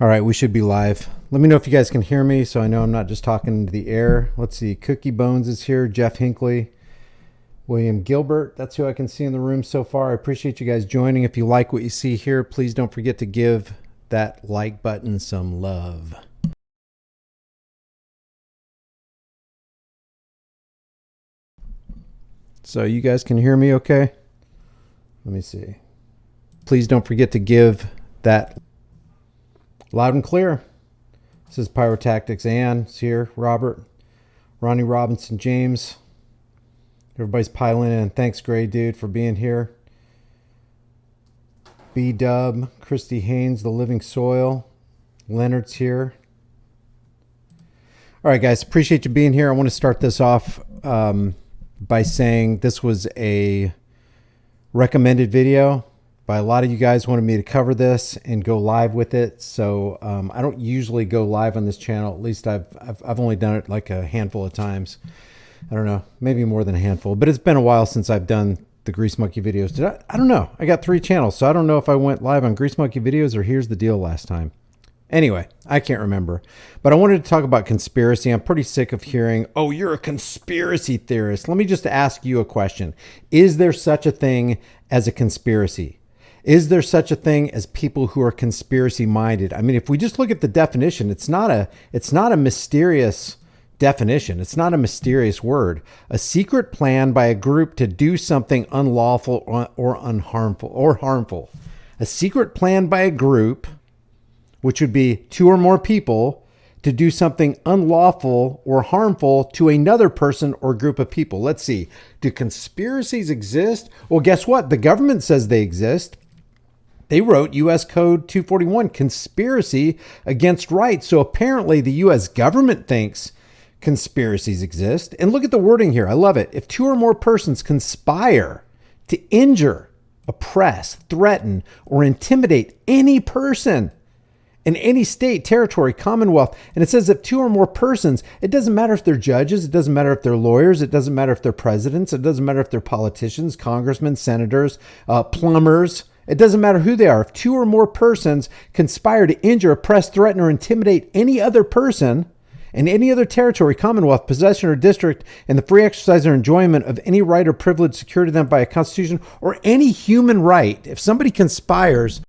All right, we should be live. Let me know if you guys can hear me so I know I'm not just talking into the air. Let's see. Cookie Bones is here. Jeff Hinckley. William Gilbert. That's who I can see in the room so far. I appreciate you guys joining. If you like what you see here, please don't forget to give that like button some love. So you guys can hear me okay? Let me see. Please don't forget to give that loud and clear. This is Pyrotactics. Ann's here. Robert, Ronnie Robinson, James. Everybody's piling in. Thanks, Gray Dude, for being here. B-Dub, Christy Haynes, The Living Soil. Leonard's here. All right, guys. Appreciate you being here. I want to start this off by saying this was a recommended video by a lot of you guys. Wanted me to cover this and go live with it. So I don't usually go live on this channel. At least I've only done it like a handful of times. I don't know, maybe more than a handful, but it's been a while since I've done the Grease Monkey videos. Did I don't know. I got 3 channels, so I don't know if I went live on Grease Monkey videos or Here's the Deal last time. Anyway, I can't remember. But I wanted to talk about conspiracy. I'm pretty sick of hearing, oh, you're a conspiracy theorist. Let me just ask you a question. Is there such a thing as a conspiracy? Is there such a thing as people who are conspiracy minded? I mean, if we just look at the definition, it's not a mysterious definition. It's not a mysterious word. A secret plan by a group to do something unlawful or harmful. A secret plan by a group, which would be 2 or more people, to do something unlawful or harmful to another person or group of people. Let's see. Do conspiracies exist? Well, guess what? The government says they exist. They wrote U.S. Code 241, conspiracy against rights. So apparently the U.S. government thinks conspiracies exist. And look at the wording here. I love it. If 2 or more persons conspire to injure, oppress, threaten, or intimidate any person in any state, territory, commonwealth, and it says if 2 or more persons, it doesn't matter if they're judges, it doesn't matter if they're lawyers, it doesn't matter if they're presidents, it doesn't matter if they're politicians, congressmen, senators, plumbers. It doesn't matter who they are. If 2 or more persons conspire to injure, oppress, threaten, or intimidate any other person in any other territory, commonwealth, possession, or district, in the free exercise or enjoyment of any right or privilege secured to them by a constitution or any human right, if somebody conspires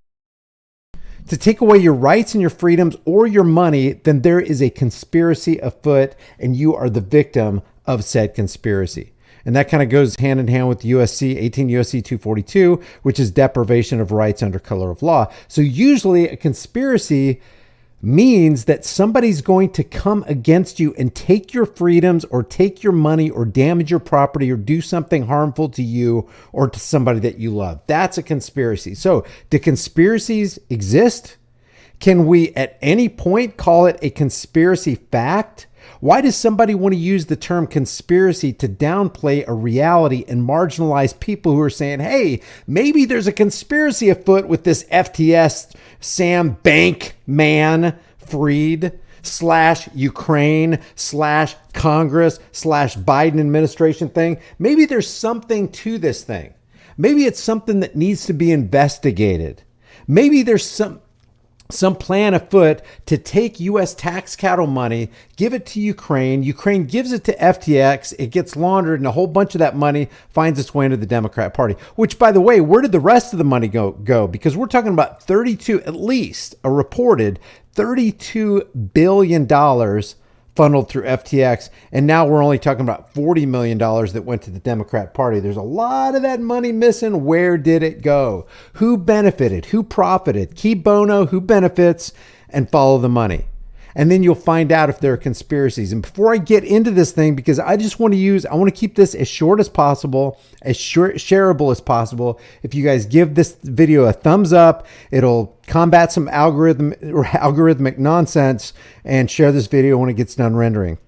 to take away your rights and your freedoms or your money, then there is a conspiracy afoot and you are the victim of said conspiracy. And that kind of goes hand in hand with USC, 18 USC 242, which is deprivation of rights under color of law. So usually a conspiracy means that somebody's going to come against you and take your freedoms or take your money or damage your property or do something harmful to you or to somebody that you love. That's a conspiracy. So do conspiracies exist? Can we at any point call it a conspiracy fact? Why does somebody want to use the term conspiracy to downplay a reality and marginalize people who are saying, hey, maybe there's a conspiracy afoot with this FTS Sam Bankman Fried / Ukraine / Congress / Biden administration thing? Maybe there's something to this thing. Maybe it's something that needs to be investigated. Maybe there's some plan afoot to take U.S. tax cattle money, give it to Ukraine. Ukraine gives it to FTX. It gets laundered, and a whole bunch of that money finds its way into the Democrat Party. Which, by the way, where did the rest of the money go? Because we're talking about 32, at least a reported $32 billion funneled through FTX. And now we're only talking about $40 million that went to the Democrat Party. There's a lot of that money missing. Where did it go? Who benefited? Who profited? Key bono, who benefits, and follow the money. And then you'll find out if there are conspiracies. And before I get into this thing, because I want to keep this as short as possible, as shareable as possible. If you guys give this video a thumbs up, it'll combat some algorithmic nonsense, and share this video when it gets done rendering.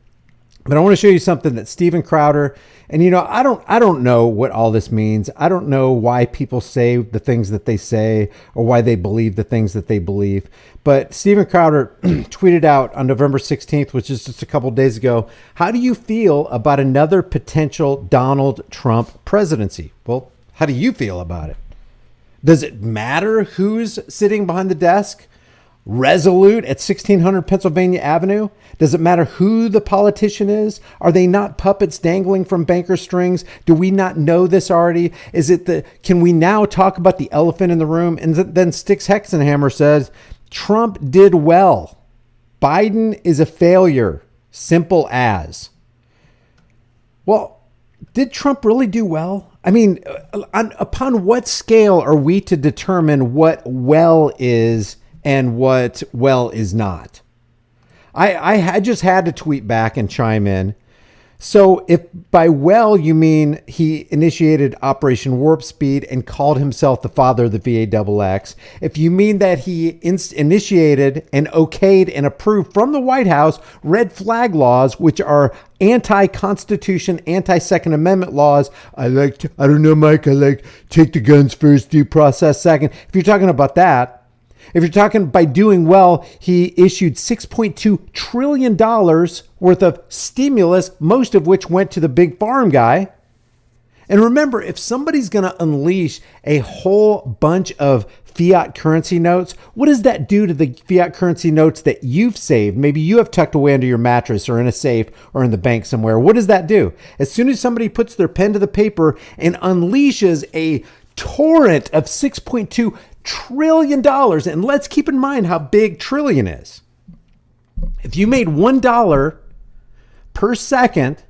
But I want to show you something that Steven Crowder, and I don't know what all this means. I don't know why people say the things that they say or why they believe the things that they believe. But Steven Crowder tweeted out on November 16th, which is just a couple days ago, how do you feel about another potential Donald Trump presidency? Well, how do you feel about it? Does it matter who's sitting behind the desk? resolute at 1600 Pennsylvania Avenue? Does it matter who the politician is? Are they not puppets dangling from banker strings? Do we not know this already? Can we now talk about the elephant in the room? And then Styx Hexenhammer says, Trump did well. Biden is a failure. Simple as. Well, did Trump really do well? I mean, upon what scale are we to determine what well is and what well is not? I just had to tweet back and chime in. So if by well you mean he initiated Operation Warp Speed and called himself the father of the VAXX, if you mean that he initiated and okayed and approved from the White House red flag laws, which are anti-Constitution, anti-Second Amendment laws, I don't know, Mike, I like take the guns first, due process second. If you're talking about that, if you're talking by doing well, he issued $6.2 trillion worth of stimulus, most of which went to the big farm guy. And remember, if somebody's going to unleash a whole bunch of fiat currency notes, what does that do to the fiat currency notes that you've saved? Maybe you have tucked away under your mattress or in a safe or in the bank somewhere. What does that do? As soon as somebody puts their pen to the paper and unleashes a torrent of $6.2 trillion, and let's keep in mind how big trillion is. If you made $1 per second,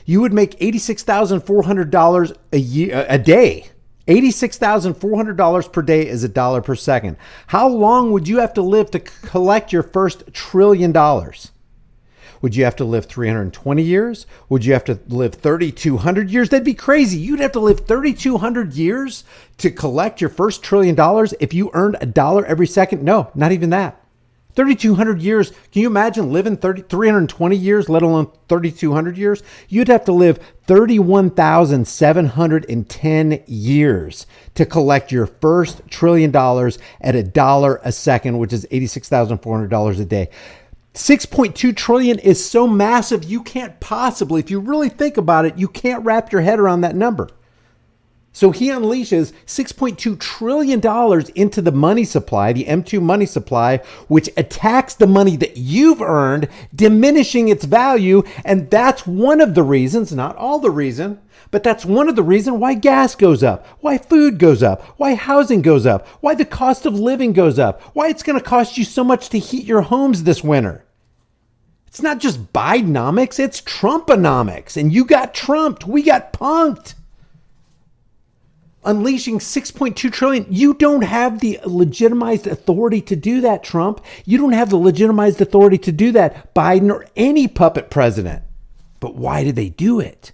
you would make $86,400 a day. $86,400 per day is $1 per second. How long would you have to live to collect your first $1 trillion? Would you have to live 320 years? Would you have to live 3,200 years? That'd be crazy. You'd have to live 3,200 years to collect your first $1 trillion if you earned $1 every second. No, not even that. 3,200 years. Can you imagine living 320 years, let alone 3,200 years? You'd have to live 31,710 years to collect your first $1 trillion at $1 a second, which is $86,400 a day. 6.2 trillion is so massive, you can't possibly, if you really think about it, you can't wrap your head around that number. So he unleashes $6.2 trillion into the money supply, the M2 money supply, which attacks the money that you've earned, diminishing its value. And that's one of the reasons, not all the reason, but that's one of the reasons why gas goes up, why food goes up, why housing goes up, why the cost of living goes up, why it's going to cost you so much to heat your homes this winter. It's not just Bidenomics, it's Trumponomics. And you got trumped. We got punked. Unleashing 6.2 trillion. You don't have the legitimized authority to do that, Trump. You don't have the legitimized authority to do that, Biden or any puppet president. But why do they do it?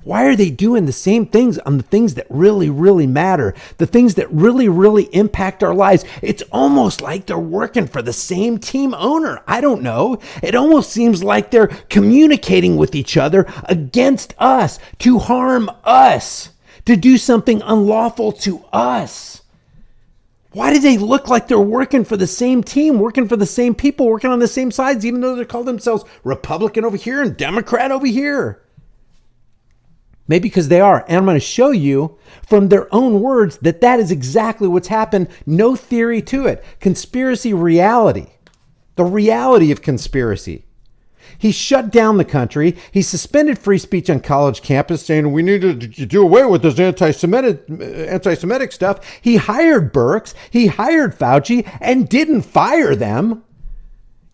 Why are they doing the same things on the things that really, really matter? The things that really, really impact our lives. It's almost like they're working for the same team owner. I don't know. It almost seems like they're communicating with each other against us, to harm us, to do something unlawful to us. Why do they look like they're working for the same team, working for the same people, working on the same sides, even though they call themselves Republican over here and Democrat over here? Maybe because they are. And I'm going to show you from their own words that that is exactly what's happened. No theory to it. Conspiracy reality. The reality of conspiracy. He shut down the country. He suspended free speech on college campus, saying we need to do away with this anti-Semitic stuff. He hired Birx. He hired Fauci and didn't fire them.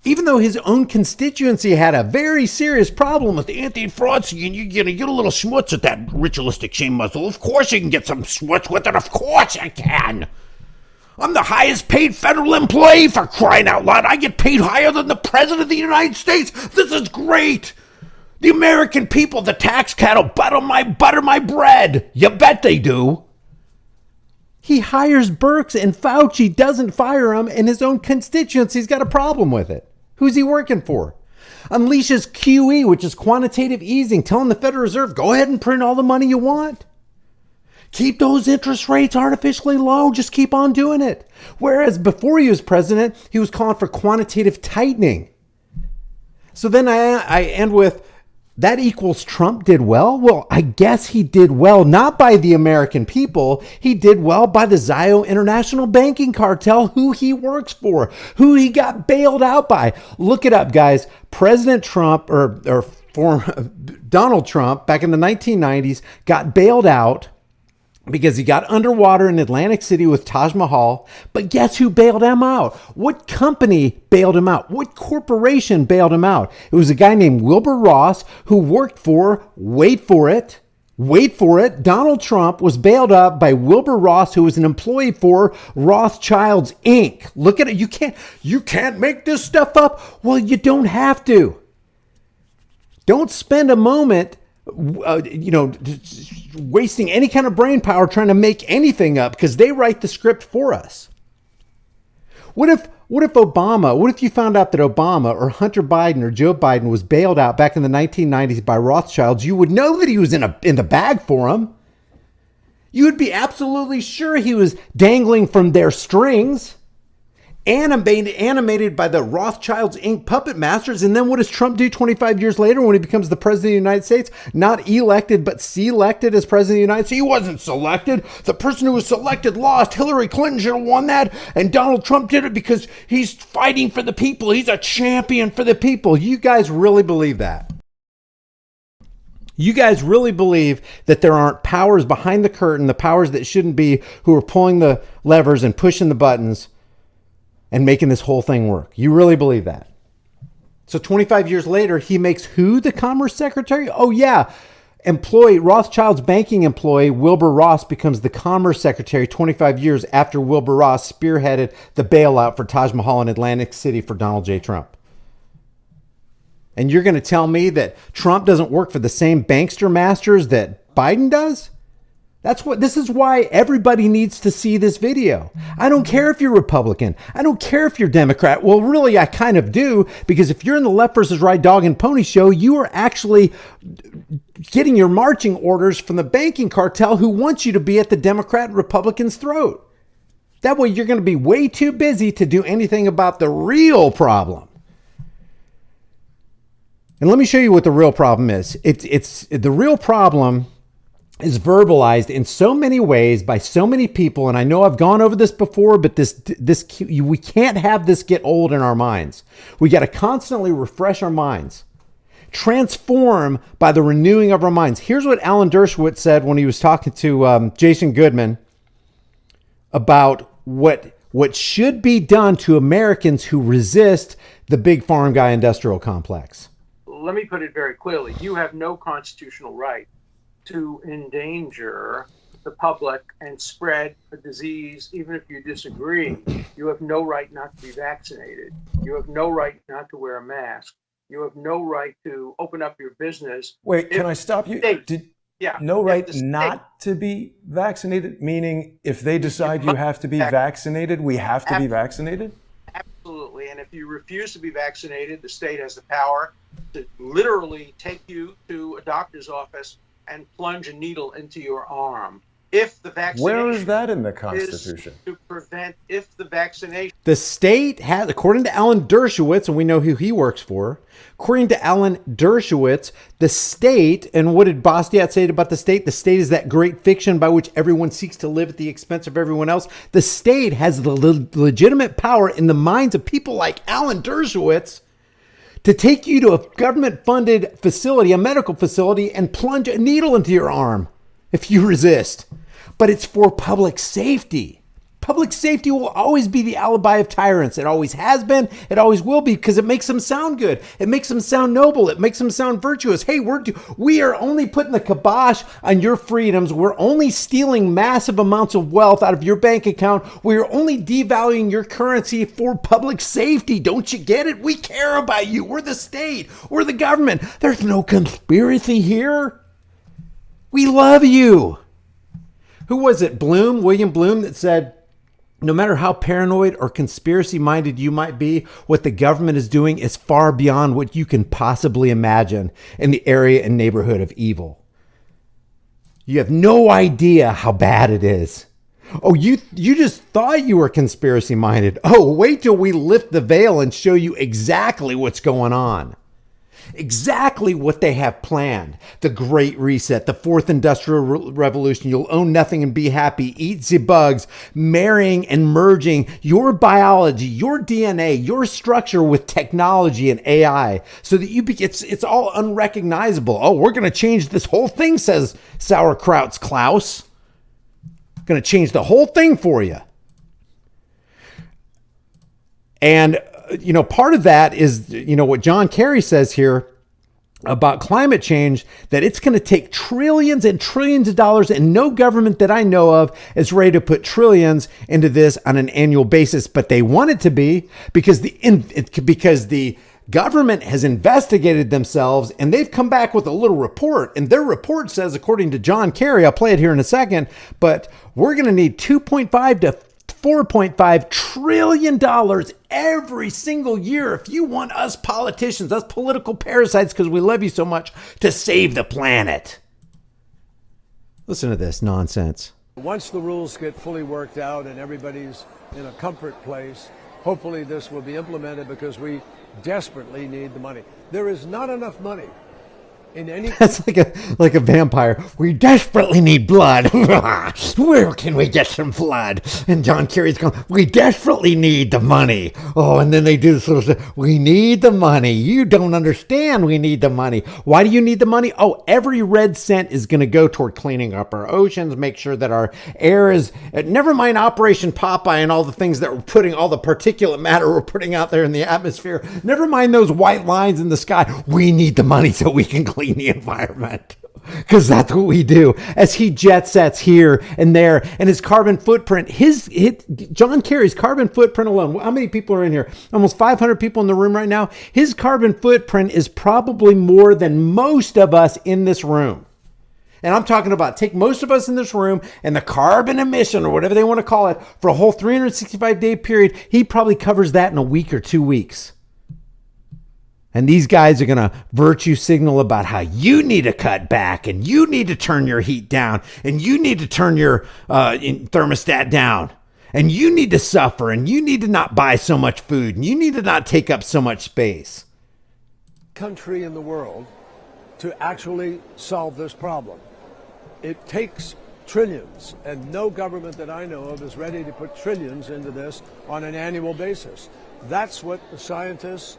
Even though his own constituency had a very serious problem with the anti-fraud, you get a little schmutz at that ritualistic shame muzzle. Of course you can get some schmutz with it. Of course I can. I'm the highest paid federal employee, for crying out loud. I get paid higher than the president of the United States. This is great. The American people, the tax cattle, butter my bread. You bet they do. He hires Birx and Fauci doesn't fire him, and his own constituency's got a problem with it. Who's he working for? Unleashes QE, which is quantitative easing, telling the Federal Reserve, go ahead and print all the money you want. Keep those interest rates artificially low. Just keep on doing it. Whereas before he was president, he was calling for quantitative tightening. So then I end with that equals Trump did well? Well, I guess he did well, not by the American people. He did well by the Zio International Banking Cartel, who he works for, who he got bailed out by. Look it up, guys. President Trump or former Donald Trump back in the 1990s got bailed out because he got underwater in Atlantic City with Taj Mahal. But guess who bailed him out? What company bailed him out? What corporation bailed him out? It was a guy named Wilbur Ross who worked for, wait for it, Donald Trump was bailed out by Wilbur Ross, who was an employee for Rothschilds Inc. Look at it. You can't make this stuff up. Well, you don't have to. Don't spend a moment wasting any kind of brain power trying to make anything up, because they write the script for us. What if you found out that Obama or Hunter Biden or Joe Biden was bailed out back in the 1990s by Rothschilds? You would know that he was in the bag for them. You would be absolutely sure he was dangling from their strings, animated by the Rothschilds Inc. puppet masters. And then what does Trump do 25 years later when he becomes the president of the United States? Not elected, but selected as president of the United States. He wasn't selected. The person who was selected lost. Hillary Clinton should have won that. And Donald Trump did it because he's fighting for the people. He's a champion for the people. You guys really believe that? You guys really believe that there aren't powers behind the curtain, the powers that shouldn't be, who are pulling the levers and pushing the buttons and making this whole thing work? You really believe that? So 25 years later, he makes who the Commerce Secretary? Oh yeah, Rothschild's banking employee Wilbur Ross becomes the Commerce Secretary 25 years after Wilbur Ross spearheaded the bailout for Taj Mahal in Atlantic City for Donald J. Trump. And you're going to tell me that Trump doesn't work for the same bankster masters that Biden does? This is why everybody needs to see this video. I don't care if you're Republican. I don't care if you're Democrat. Well, really, I kind of do, because if you're in the left versus right dog and pony show, you are actually getting your marching orders from the banking cartel who wants you to be at the Democrat and Republican's throat. That way you're going to be way too busy to do anything about the real problem. And let me show you what the real problem is. The real problem is verbalized in so many ways by so many people. And I know I've gone over this before, but we can't have this get old in our minds. We got to constantly refresh our minds, transform by the renewing of our minds. Here's what Alan Dershowitz said when he was talking to Jason Goodman about what should be done to Americans who resist the big farm guy industrial complex. Let me put it very clearly. You have no constitutional right to endanger the public and spread a disease, even if you disagree. You have no right not to be vaccinated. You have no right not to wear a mask. You have no right to open up your business. Wait, can I stop you? No right not to be vaccinated, meaning if they decide you have to be vaccinated, we have to be vaccinated? Absolutely. And if you refuse to be vaccinated, the state has the power to literally take you to a doctor's office and plunge a needle into your arm. If the vaccination, where is that in the Constitution? Is to prevent, if the vaccination. The state has, according to Alan Dershowitz, and we know who he works for, according to Alan Dershowitz, the state, and what did Bastiat say about the state? The state is that great fiction by which everyone seeks to live at the expense of everyone else. The state has the legitimate power in the minds of people like Alan Dershowitz to take you to a government-funded facility, a medical facility, and plunge a needle into your arm if you resist. But it's for public safety. Public safety will always be the alibi of tyrants. It always has been. It always will be, because it makes them sound good. It makes them sound noble. It makes them sound virtuous. Hey, we are only putting the kibosh on your freedoms. We're only stealing massive amounts of wealth out of your bank account. We're only devaluing your currency for public safety. Don't you get it? We care about you. We're the state. We're the government. There's no conspiracy here. We love you. Who was it? William Bloom, that said, no matter how paranoid or conspiracy-minded you might be, what the government is doing is far beyond what you can possibly imagine in the area and neighborhood of evil. You have no idea how bad it is. Oh, you just thought you were conspiracy-minded. Oh, wait till we lift the veil and show you exactly what's going on. Exactly what they have planned. The Great Reset, the Fourth Industrial Revolution. You'll own nothing and be happy. Eat the bugs. Marrying and merging your biology, your DNA, your structure with technology and AI, so that it's all unrecognizable. Oh, we're going to change this whole thing, says Sauerkraut's Klaus. Going to change the whole thing for you. And part of that is, what John Kerry says here about climate change, that it's going to take trillions and trillions of dollars, and no government that I know of is ready to put trillions into this on an annual basis. But they want it to be because the government has investigated themselves, and they've come back with a little report. And their report says, according to John Kerry, I'll play it here in a second, but we're going to need 2.5 to $4.5 trillion every single year if you want us politicians, us political parasites, because we love you so much, to save the planet. Listen to this nonsense. Once the rules get fully worked out and everybody's in a comfort place, hopefully this will be implemented, because we desperately need the money. There is not enough money in any... That's like a vampire. We desperately need blood. Where can we get some blood? And John Kerry's going, we desperately need the money. Oh, and then they do this little stuff. We need the money. You don't understand. We need the money. Why do you need the money? Oh, every red cent is going to go toward cleaning up our oceans, make sure that our air is, never mind Operation Popeye and all the things that we're putting, all the particulate matter we're putting out there in the atmosphere. Never mind those white lines in the sky. We need the money so we can clean the environment, because that's what we do. As he jet sets here and there, and his carbon footprint, John Kerry's carbon footprint alone, how many people are in here? Almost 500 people in the room right now. His carbon footprint is probably more than most of us in this room. And I'm talking about take most of us in this room and the carbon emission, or whatever they want to call it, for a whole 365-day period. He probably covers that in a week or 2 weeks. And these guys are going to virtue signal about how you need to cut back, and you need to turn your heat down, and you need to turn your thermostat down, and you need to suffer, and you need to not buy so much food, and you need to not take up so much space. Country in the world to actually solve this problem. It takes trillions, and no government that I know of is ready to put trillions into this on an annual basis. That's what the scientists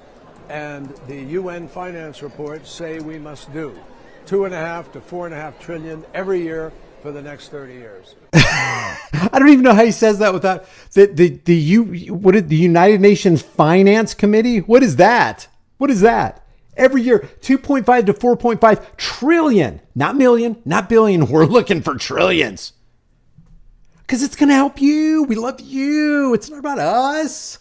and the UN finance reports say we must do. 2.5 to 4.5 trillion every year for the next 30 years. I don't even know how he says that without the United Nations Finance Committee. What is that? What is that? Every year, 2.5 to 4.5 trillion, not million, not billion. We're looking for trillions. Because it's going to help you. We love you. It's not about us.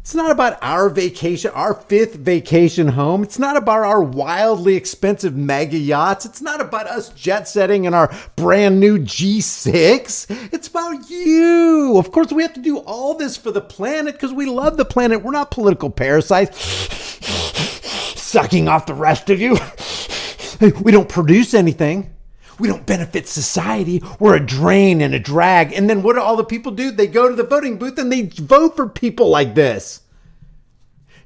It's not about our vacation, our 5th vacation home. It's not about our wildly expensive mega yachts. It's not about us jet setting in our brand new G6. It's about you. Of course, we have to do all this for the planet because we love the planet. We're not political parasites sucking off the rest of you. We don't produce anything. We don't benefit society. We're a drain and a drag. And then what do all the people do? They go to the voting booth and they vote for people like this.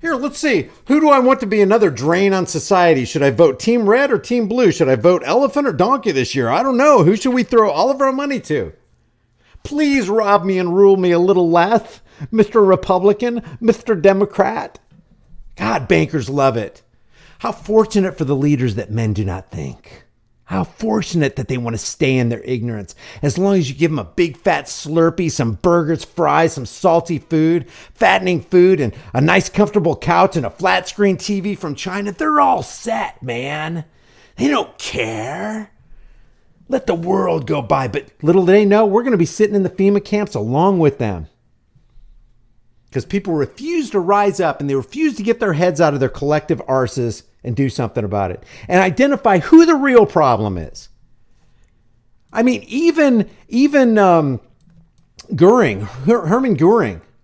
Here, let's see. Who do I want to be another drain on society? Should I vote Team Red or Team Blue? Should I vote elephant or donkey this year? I don't know. Who should we throw all of our money to? Please rob me and rule me a little less, Mr. Republican, Mr. Democrat. God, bankers love it. How fortunate for the leaders that men do not think. How fortunate that they want to stay in their ignorance. As long as you give them a big fat Slurpee, some burgers, fries, some salty food, fattening food, and a nice comfortable couch and a flat screen TV from China, they're all set, man. They don't care. Let the world go by. But little do they know, we're going to be sitting in the FEMA camps along with them. Because people refuse to rise up and they refuse to get their heads out of their collective arses and do something about it and identify who the real problem is. I mean, even Herman Goering,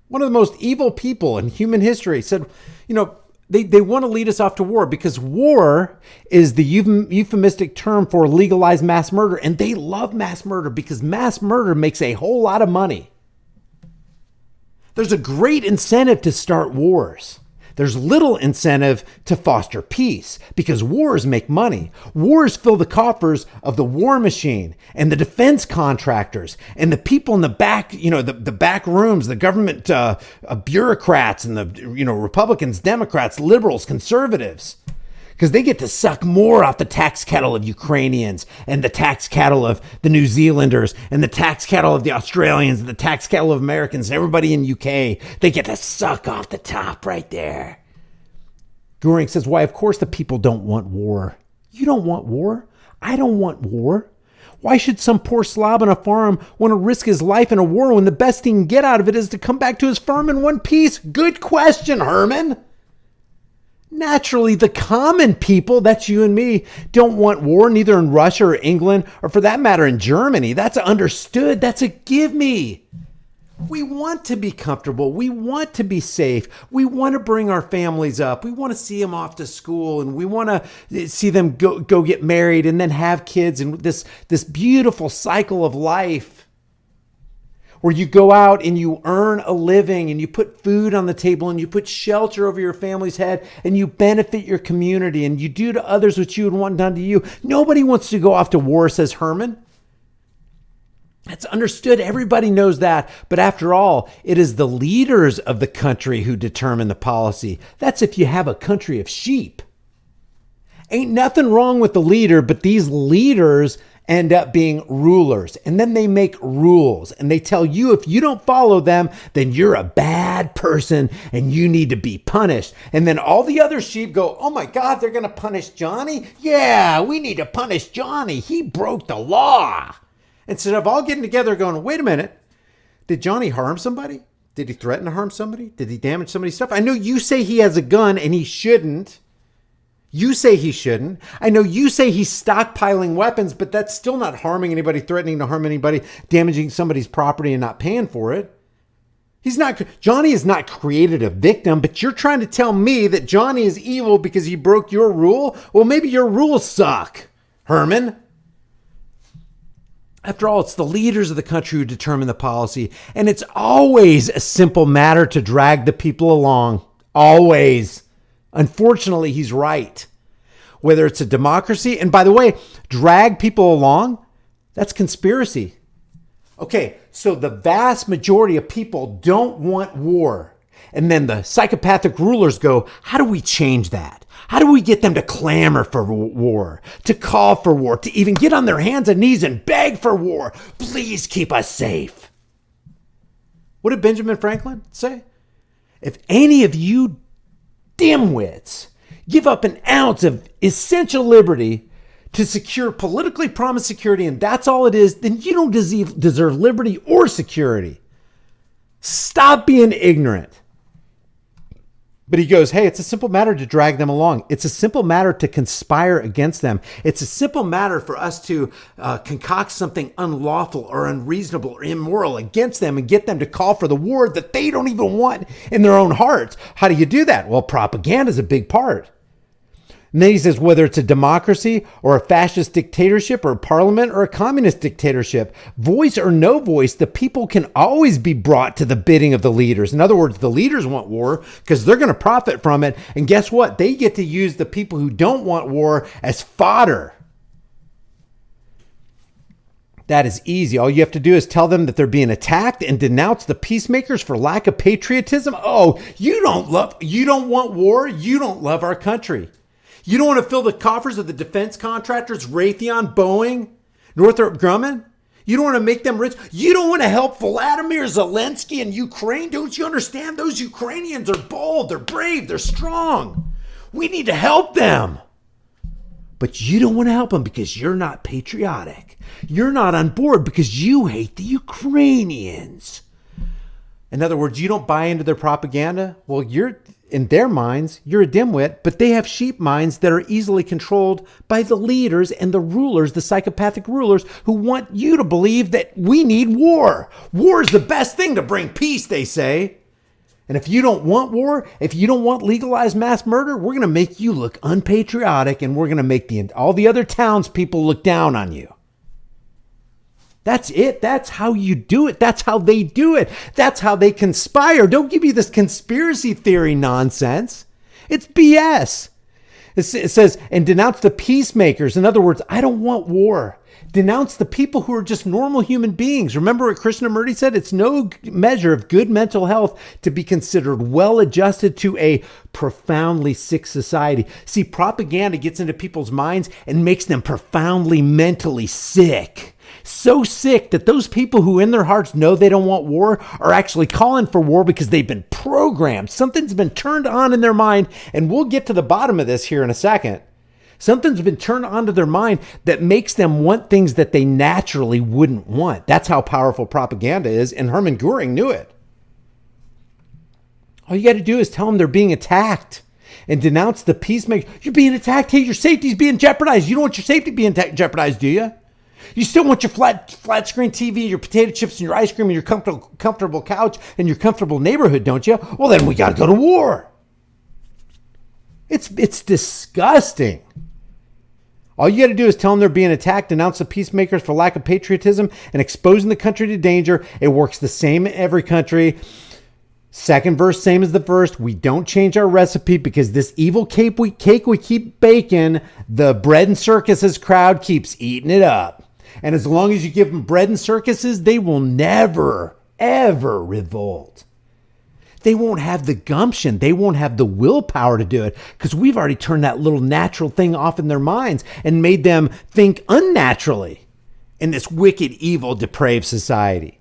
one of the most evil people in human history, said, they want to lead us off to war because war is the euphemistic term for legalized mass murder. And they love mass murder because mass murder makes a whole lot of money. There's a great incentive to start wars. There's little incentive to foster peace because wars make money. Wars fill the coffers of the war machine and the defense contractors and the people in the back, the back rooms, the government bureaucrats and the, Republicans, Democrats, liberals, conservatives. Because they get to suck more off the tax cattle of Ukrainians and the tax cattle of the New Zealanders and the tax cattle of the Australians and the tax cattle of Americans and everybody in UK. They get to suck off the top right there. Goering says, why, of course the people don't want war. You don't want war. I don't want war. Why should some poor slob on a farm want to risk his life in a war when the best he can get out of it is to come back to his farm in one piece? Good question, Herman. Naturally, the common people, that's you and me, don't want war, neither in Russia or England, or for that matter in Germany. That's understood. That's a give me. We want to be comfortable. We want to be safe. We want to bring our families up. We want to see them off to school, and we want to see them go get married and then have kids, and this beautiful cycle of life where you go out and you earn a living and you put food on the table and you put shelter over your family's head and you benefit your community and you do to others what you would want done to you. Nobody wants to go off to war, says Herman. That's understood. Everybody knows that. But after all, it is the leaders of the country who determine the policy. That's if you have a country of sheep. Ain't nothing wrong with the leader, but these leaders end up being rulers. And then they make rules and they tell you if you don't follow them, then you're a bad person and you need to be punished. And then all the other sheep go, oh my God, they're going to punish Johnny? Yeah, we need to punish Johnny. He broke the law. Instead of all getting together going, wait a minute, did Johnny harm somebody? Did he threaten to harm somebody? Did he damage somebody's stuff? I know you say he has a gun and he shouldn't. You say he shouldn't. I know you say he's stockpiling weapons, but that's still not harming anybody, threatening to harm anybody, damaging somebody's property and not paying for it. Johnny has not created a victim, but you're trying to tell me that Johnny is evil because he broke your rule? Well, maybe your rules suck, Herman. After all, it's the leaders of the country who determine the policy, and it's always a simple matter to drag the people along. Always. Unfortunately, he's right. Whether it's a democracy, and by the way, drag people along, that's conspiracy. Okay, so the vast majority of people don't want war. And then the psychopathic rulers go, how do we change that? How do we get them to clamor for war, to call for war, to even get on their hands and knees and beg for war? Please keep us safe. What did Benjamin Franklin say? If any of you dimwits give up an ounce of essential liberty to secure politically promised security, and that's all it is, then you don't deserve liberty or security. Stop being ignorant. But he goes, hey, it's a simple matter to drag them along. It's a simple matter to conspire against them. It's a simple matter for us to concoct something unlawful or unreasonable or immoral against them and get them to call for the war that they don't even want in their own hearts. How do you do that? Well, propaganda is a big part. And then he says, whether it's a democracy or a fascist dictatorship or a parliament or a communist dictatorship, voice or no voice, the people can always be brought to the bidding of the leaders. In other words, the leaders want war because they're going to profit from it. And guess what? They get to use the people who don't want war as fodder. That is easy. All you have to do is tell them that they're being attacked and denounce the peacemakers for lack of patriotism. Oh, you don't want war. You don't love our country. You don't want to fill the coffers of the defense contractors, Raytheon, Boeing, Northrop Grumman? You don't want to make them rich? You don't want to help Vladimir Zelensky in Ukraine? Don't you understand? Those Ukrainians are bold, they're brave, they're strong. We need to help them. But you don't want to help them because you're not patriotic. You're not on board because you hate the Ukrainians. In other words, you don't buy into their propaganda? Well, in their minds, you're a dimwit, but they have sheep minds that are easily controlled by the leaders and the rulers, the psychopathic rulers, who want you to believe that we need war. War is the best thing to bring peace, they say. And if you don't want war, if you don't want legalized mass murder, we're going to make you look unpatriotic and we're going to make all the other townspeople look down on you. That's it. That's how you do it. That's how they do it. That's how they conspire. Don't give me this conspiracy theory nonsense. It's BS. It says, and denounce the peacemakers. In other words, I don't want war. Denounce the people who are just normal human beings. Remember what Krishnamurti said? It's no measure of good mental health to be considered well adjusted to a profoundly sick society. See, propaganda gets into people's minds and makes them profoundly mentally sick. So sick that those people who in their hearts know they don't want war are actually calling for war because they've been programmed. Something's been turned on in their mind, and we'll get to the bottom of this here in a second. Something's been turned onto their mind that makes them want things that they naturally wouldn't want. That's how powerful propaganda is, and Hermann Goering knew it. All you got to do is tell them they're being attacked and denounce the peacemakers. You're being attacked. Hey, your safety's being jeopardized. You don't want your safety being jeopardized, do you? You still want your flat screen TV, your potato chips, and your ice cream, and your comfortable couch, and your comfortable neighborhood, don't you? Well, then we got to go to war. It's disgusting. All you got to do is tell them they're being attacked, denounce the peacemakers for lack of patriotism, and exposing the country to danger. It works the same in every country. Second verse, same as the first. We don't change our recipe because this evil cake we keep baking, the bread and circuses crowd keeps eating it up. And as long as you give them bread and circuses, they will never, ever revolt. They won't have the gumption. They won't have the willpower to do it because we've already turned that little natural thing off in their minds and made them think unnaturally in this wicked, evil, depraved society.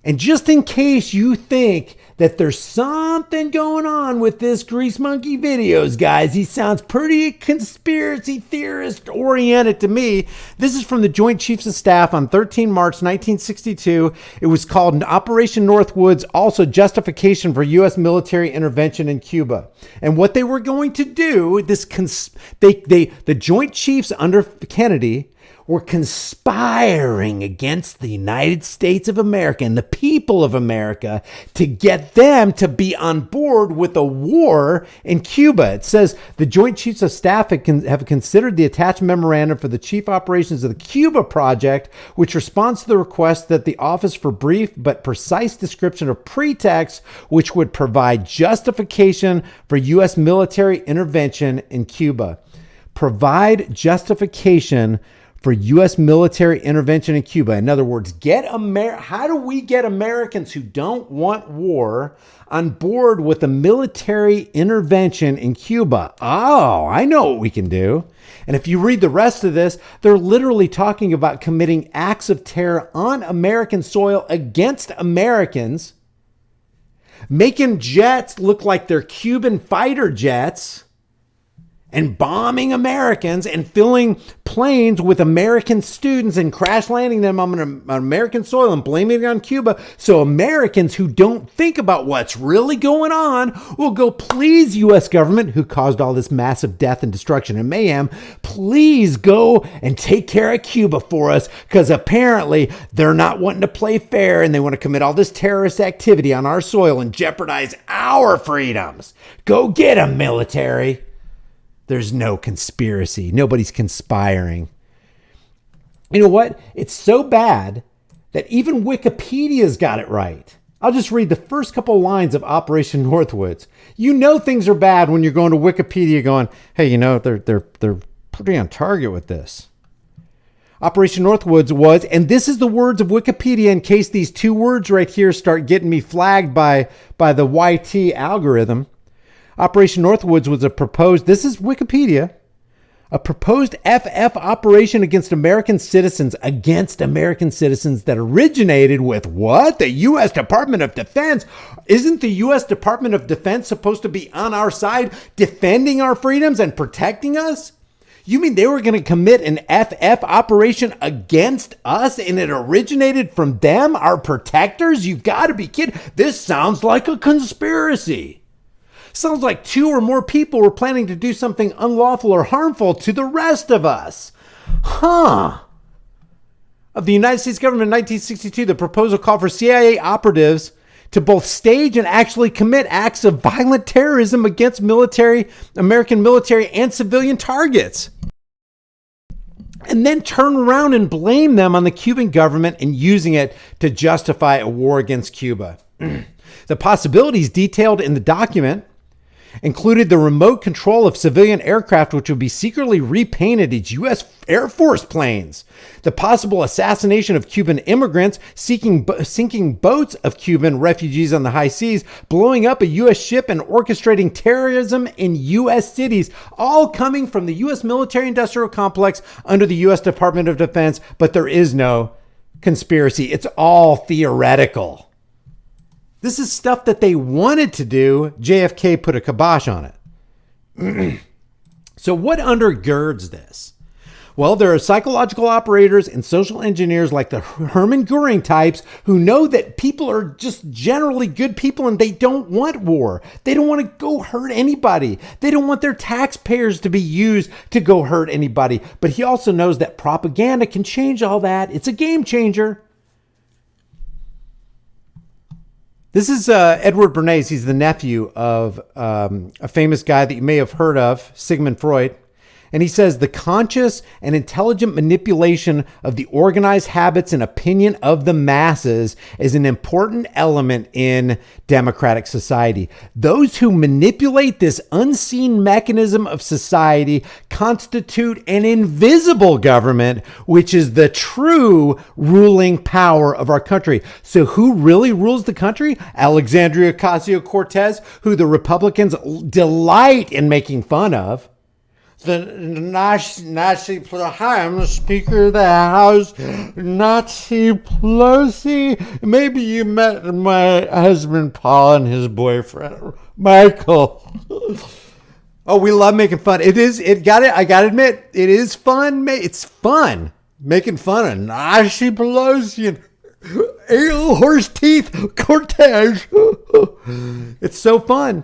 And just in case you think that there's something going on with this Grease Monkey videos, guys, he sounds pretty conspiracy theorist oriented to me. This is from the Joint Chiefs of Staff on 13 March 1962. It was called Operation Northwoods, also justification for U.S. military intervention in Cuba. And what they were going to do, the Joint Chiefs under Kennedy were conspiring against the United States of America and the people of America to get them to be on board with a war in Cuba. It says the Joint Chiefs of Staff have considered the attached memorandum for the Chief Operations of the Cuba Project, which responds to the request that the Office for brief but precise description of pretext, which would provide justification for U.S. military intervention in Cuba. Provide justification for U.S. military intervention in Cuba. In other words, how do we get Americans who don't want war on board with a military intervention in Cuba? Oh, I know what we can do. And if you read the rest of this, they're literally talking about committing acts of terror on American soil against Americans, making jets look like they're Cuban fighter jets, and bombing Americans and filling planes with American students and crash landing them on American soil and blaming it on Cuba. So Americans who don't think about what's really going on will go, please, U.S. government, who caused all this massive death and destruction and mayhem, please go and take care of Cuba for us, because apparently they're not wanting to play fair and they want to commit all this terrorist activity on our soil and jeopardize our freedoms. Go get them, military. There's no conspiracy. Nobody's conspiring. You know what? It's so bad that even Wikipedia's got it right. I'll just read the first couple lines of Operation Northwoods. You know things are bad when you're going to Wikipedia going, hey, you know, they're pretty on target with this. Operation Northwoods was, and this is the words of Wikipedia in case these two words right here start getting me flagged by the YT algorithm. Operation Northwoods was this is Wikipedia, a proposed FF operation against American citizens that originated with what? The U.S. Department of Defense. Isn't the U.S. Department of Defense supposed to be on our side, defending our freedoms and protecting us? You mean they were going to commit an FF operation against us and it originated from them, our protectors? You've got to be kidding. This sounds like a conspiracy. Sounds like two or more people were planning to do something unlawful or harmful to the rest of us. Of the United States government in 1962, the proposal called for CIA operatives to both stage and actually commit acts of violent terrorism against American military and civilian targets. and then turn around and blame them on the Cuban government and using it to justify a war against Cuba. The possibilities detailed in the document included the remote control of civilian aircraft, which would be secretly repainted as U.S. Air Force planes, the possible assassination of Cuban immigrants, sinking boats of Cuban refugees on the high seas, blowing up a U.S. ship, and orchestrating terrorism in U.S. cities, all coming from the U.S. military-industrial complex under the U.S. Department of Defense. But there is no conspiracy. It's all theoretical. This is stuff that they wanted to do. JFK put a kibosh on it. So what undergirds this? Well, there are psychological operators and social engineers like the Hermann Goering types who know that people are just generally good people and they don't want war. They don't want to go hurt anybody. They don't want their taxpayers to be used to go hurt anybody. But he also knows that propaganda can change all that. It's a game changer. This is Edward Bernays. He's the nephew of a famous guy that you may have heard of, Sigmund Freud. And he says the conscious and intelligent manipulation of the organized habits and opinion of the masses is an important element in democratic society. Those who manipulate this unseen mechanism of society constitute an invisible government, which is the true ruling power of our country. So who really rules the country? Alexandria Ocasio-Cortez, who the Republicans delight in making fun of. The Nazi, hi, I'm the Speaker of the House, Nazi Pelosi. Maybe you met my husband Paul and his boyfriend Michael. Oh, we love making fun. I gotta admit, it is fun. It's fun making fun of Nazi Pelosi and ale horse teeth Cortez. It's so fun.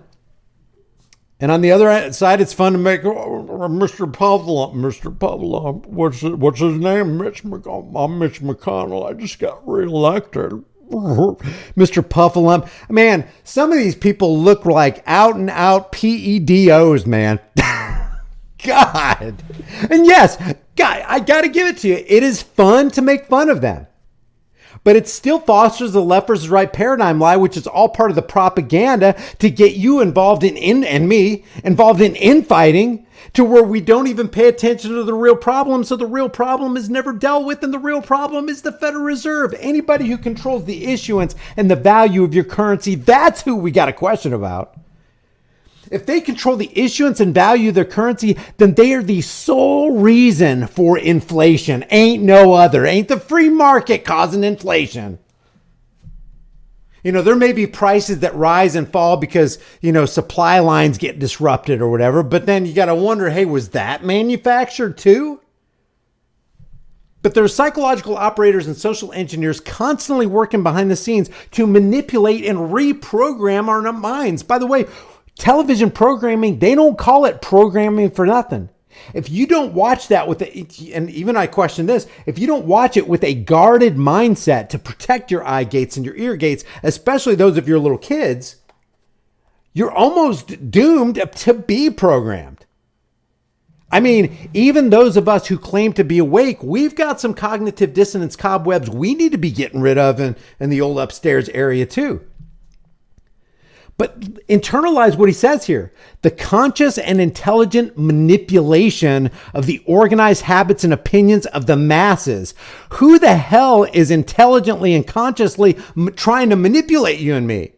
And on the other side, it's fun to make Mr. Pavlov, what's his name? Mitch McConnell. I'm Mitch McConnell. I just got reelected. Mr. Puffalump. Man, some of these people look like out and out PEDOs, man. God. And yes, God, I got to give it to you. It is fun to make fun of them. But it still fosters the left versus right paradigm lie, which is all part of the propaganda to get you involved and me involved in infighting to where we don't even pay attention to the real problem. So the real problem is never dealt with, and the real problem is the Federal Reserve. Anybody who controls the issuance and the value of your currency, that's who we got a question about. If they control the issuance and value of their currency, then they are the sole reason for inflation. Ain't no other. Ain't the free market causing inflation. You know, there may be prices that rise and fall because, supply lines get disrupted or whatever. But then you got to wonder, hey, was that manufactured too? But there are psychological operators and social engineers constantly working behind the scenes to manipulate and reprogram our minds. By the way, television programming, they don't call it programming for nothing. If you don't watch that and even I question this, if you don't watch it with a guarded mindset to protect your eye gates and your ear gates, especially those of your little kids, you're almost doomed to be programmed. I mean, even those of us who claim to be awake, we've got some cognitive dissonance cobwebs we need to be getting rid of in the old upstairs area too. But internalize what he says here. The conscious and intelligent manipulation of the organized habits and opinions of the masses. Who the hell is intelligently and consciously trying to manipulate you and me?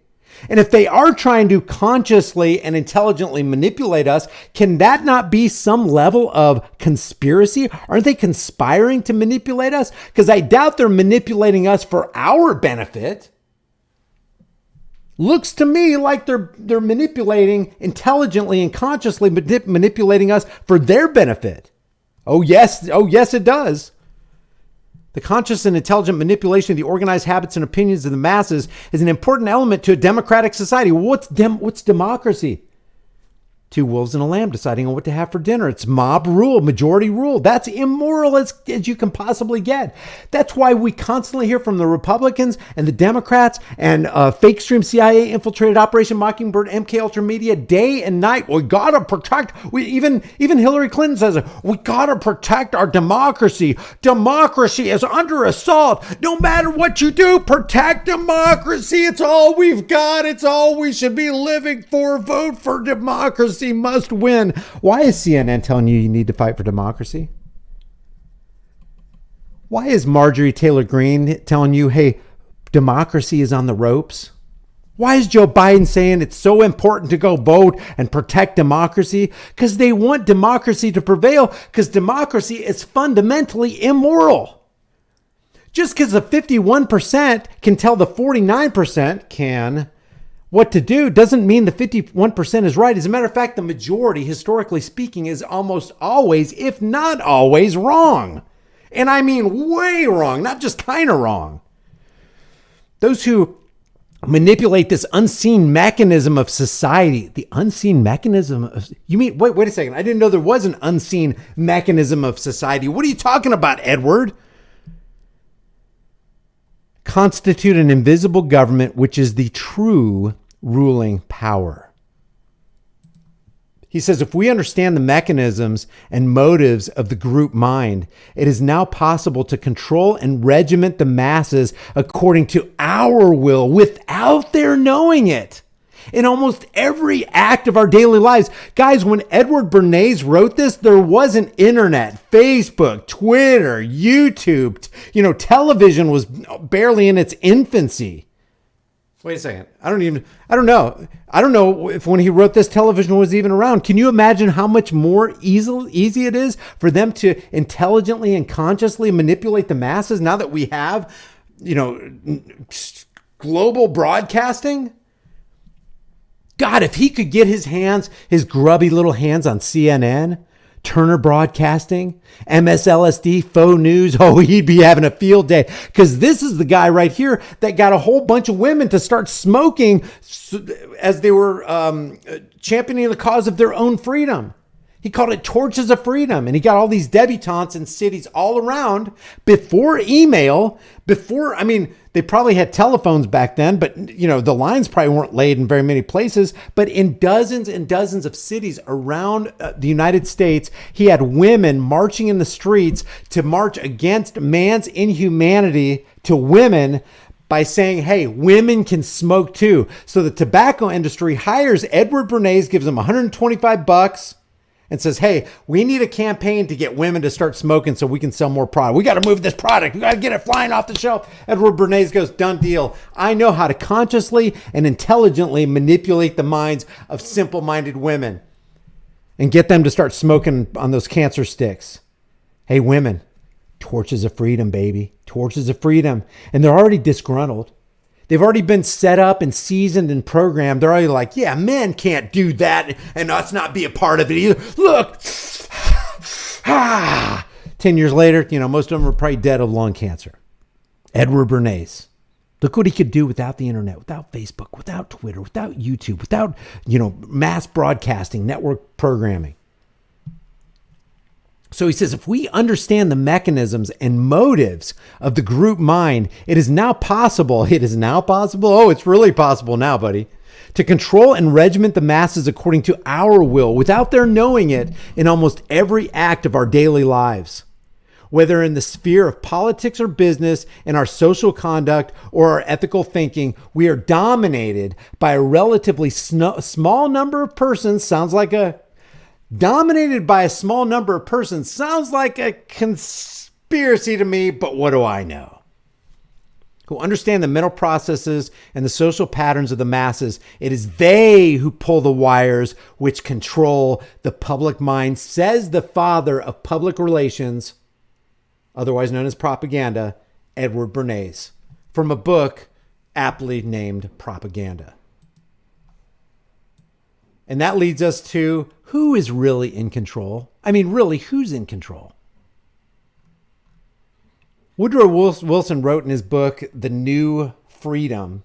And if they are trying to consciously and intelligently manipulate us, can that not be some level of conspiracy? Aren't they conspiring to manipulate us? Because I doubt they're manipulating us for our benefit. Looks to me like they're manipulating intelligently and consciously manipulating us for their benefit. Oh yes, it does. The conscious and intelligent manipulation of the organized habits and opinions of the masses is an important element to a democratic society. What's democracy? Two wolves and a lamb deciding on what to have for dinner. It's mob rule, majority rule. That's immoral as you can possibly get. That's why we constantly hear from the Republicans and the Democrats and fake stream CIA infiltrated Operation Mockingbird, MK Ultra Media day and night. We gotta protect. Even Hillary Clinton says it. We gotta protect our democracy. Democracy is under assault. No matter what you do, protect democracy. It's all we've got. It's all we should be living for. Vote for democracy. Must win. Why is CNN telling you need to fight for democracy? Why is Marjorie Taylor Greene telling you, hey, democracy is on the ropes? Why is Joe Biden saying it's so important to go vote and protect democracy? Because they want democracy to prevail, because democracy is fundamentally immoral. Just because the 51% can tell the 49% can what to do doesn't mean the 51% is right. As a matter of fact, the majority, historically speaking, is almost always, if not always, wrong. And I mean way wrong, not just kind of wrong. Those who manipulate this unseen mechanism of society, the unseen mechanism of, you mean, wait a second. I didn't know there was an unseen mechanism of society. What are you talking about, Edward? Constitute an invisible government, which is the true ruling power. He says, if we understand the mechanisms and motives of the group mind, it is now possible to control and regiment the masses according to our will without their knowing it. In almost every act of our daily lives. Guys, when Edward Bernays wrote this, there wasn't internet, Facebook, Twitter, YouTube, television was barely in its infancy. Wait a second. I don't know if when he wrote this, television was even around. Can you imagine how much more easy it is for them to intelligently and consciously manipulate the masses now that we have, global broadcasting? God, if he could get his grubby little hands on CNN, Turner Broadcasting, MSLSD, Faux News, he'd be having a field day. Because this is the guy right here that got a whole bunch of women to start smoking as they were championing the cause of their own freedom. He called it Torches of Freedom. And he got all these debutantes in cities all around before email, they probably had telephones back then, but the lines probably weren't laid in very many places, but in dozens and dozens of cities around the United States, he had women marching in the streets to march against man's inhumanity to women by saying, hey, women can smoke too. So the tobacco industry hires Edward Bernays, gives him $125 and says, hey, we need a campaign to get women to start smoking so we can sell more product. We got to move this product. We got to get it flying off the shelf. Edward Bernays goes, done deal. I know how to consciously and intelligently manipulate the minds of simple-minded women and get them to start smoking on those cancer sticks. Hey, women, torches of freedom, baby. Torches of freedom. And they're already disgruntled. They've already been set up and seasoned and programmed. They're already like, yeah, men can't do that and us not be a part of it either. Look, 10 years later, most of them are probably dead of lung cancer. Edward Bernays. Look what he could do without the internet, without Facebook, without Twitter, without YouTube, without, mass broadcasting, network programming. So he says, if we understand the mechanisms and motives of the group mind, it is now possible. Oh, it's really possible now, buddy, to control and regiment the masses according to our will without their knowing it in almost every act of our daily lives. Whether in the sphere of politics or business, in our social conduct or our ethical thinking, we are dominated by a relatively small number of persons. Dominated by a small number of persons sounds like a conspiracy to me, but what do I know? Who understand the mental processes and the social patterns of the masses. It is they who pull the wires which control the public mind, says the father of public relations, otherwise known as propaganda, Edward Bernays, from a book aptly named Propaganda. And that leads us to who is really in control? Really, who's in control? Woodrow Wilson wrote in his book, The New Freedom,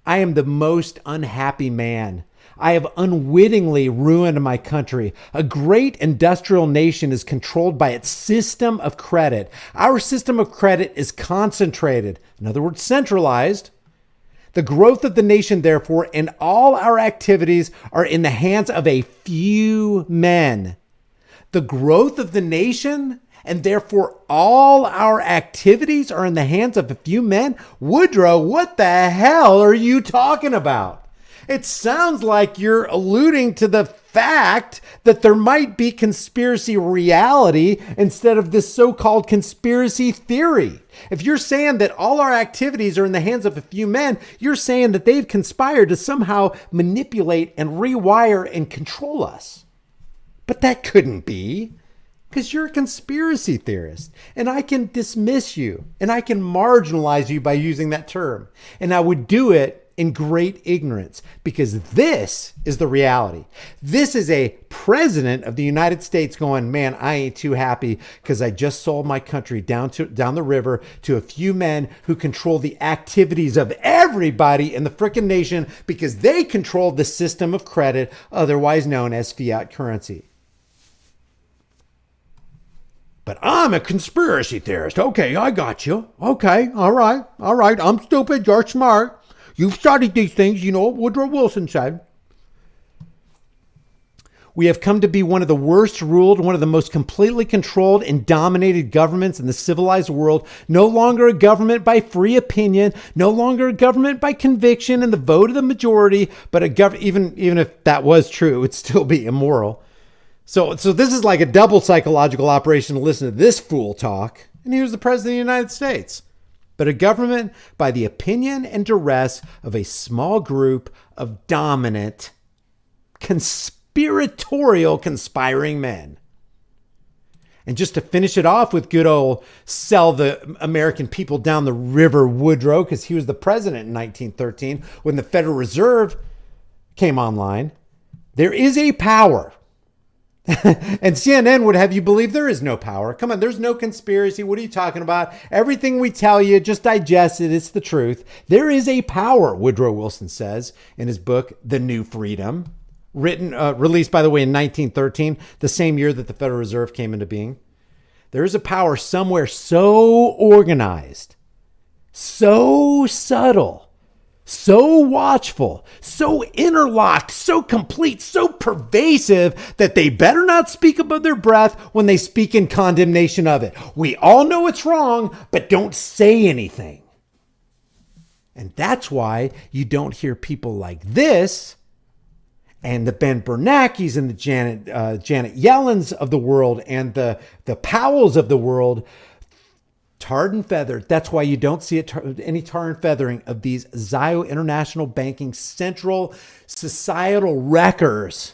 I am the most unhappy man. I have unwittingly ruined my country. A great industrial nation is controlled by its system of credit. Our system of credit is concentrated, in other words, centralized. The growth of the nation, therefore, and all our activities are in the hands of a few men. The growth of the nation, and therefore all our activities are in the hands of a few men? Woodrow, what the hell are you talking about? It sounds like you're alluding to the fact that there might be conspiracy reality instead of this so-called conspiracy theory. If you're saying that all our activities are in the hands of a few men, you're saying that they've conspired to somehow manipulate and rewire and control us. But that couldn't be, because you're a conspiracy theorist, and I can dismiss you and I can marginalize you by using that term. And I would do it in great ignorance, because this is the reality. This is a president of the United States going, man, I ain't too happy because I just sold my country down the river to a few men who control the activities of everybody in the frickin' nation because they control the system of credit, otherwise known as fiat currency. But I'm a conspiracy theorist. Okay, I got you. Okay, all right. I'm stupid. You're smart. You've studied these things. You know what Woodrow Wilson said. We have come to be one of the worst ruled, one of the most completely controlled and dominated governments in the civilized world. No longer a government by free opinion, no longer a government by conviction and the vote of the majority, but a government, even if that was true, it would still be immoral. So this is like a double psychological operation to listen to this fool talk. And here's the president of the United States. But a government by the opinion and duress of a small group of dominant, conspiratorial, conspiring men. And just to finish it off with good old sell the American people down the river Woodrow, because he was the president in 1913 when the Federal Reserve came online. There is a power. And CNN would have you believe there is no power. Come on, there's no conspiracy. What are you talking about? Everything we tell you, just digest it. It's the truth. There is a power, Woodrow Wilson says in his book, The New Freedom, released, by the way, in 1913, the same year that the Federal Reserve came into being. There is a power somewhere so organized, so subtle, so watchful, so interlocked, so complete, so pervasive that they better not speak above their breath when they speak in condemnation of it. We all know it's wrong, but don't say anything. And that's why you don't hear people like this and the Ben Bernackes and the Janet Yellens of the world and the Powells of the world tarred and feathered. That's why you don't see any tar and feathering of these Zio International Banking central societal wreckers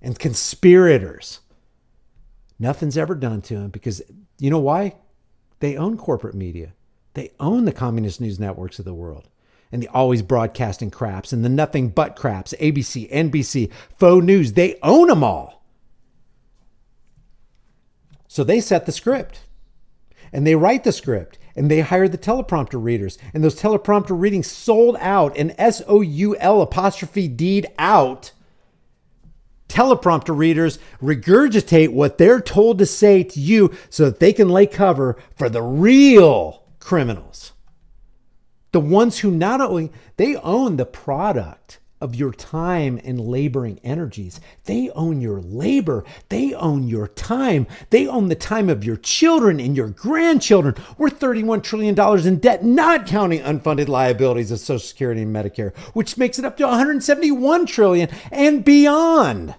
and conspirators. Nothing's ever done to them because you know why? They own corporate media. They own the communist news networks of the world and the always broadcasting craps and the nothing but craps, ABC, NBC, faux news. They own them all. So they set the script. And they write the script and they hire the teleprompter readers. And those teleprompter readings sold out, and SOUL' out. Teleprompter readers regurgitate what they're told to say to you so that they can lay cover for the real criminals. The ones who not only, they own the product of your time and laboring energies. They own your labor. They own your time. They own the time of your children and your grandchildren. We're $31 trillion in debt, not counting unfunded liabilities of Social Security and Medicare, which makes it up to $171 trillion and beyond.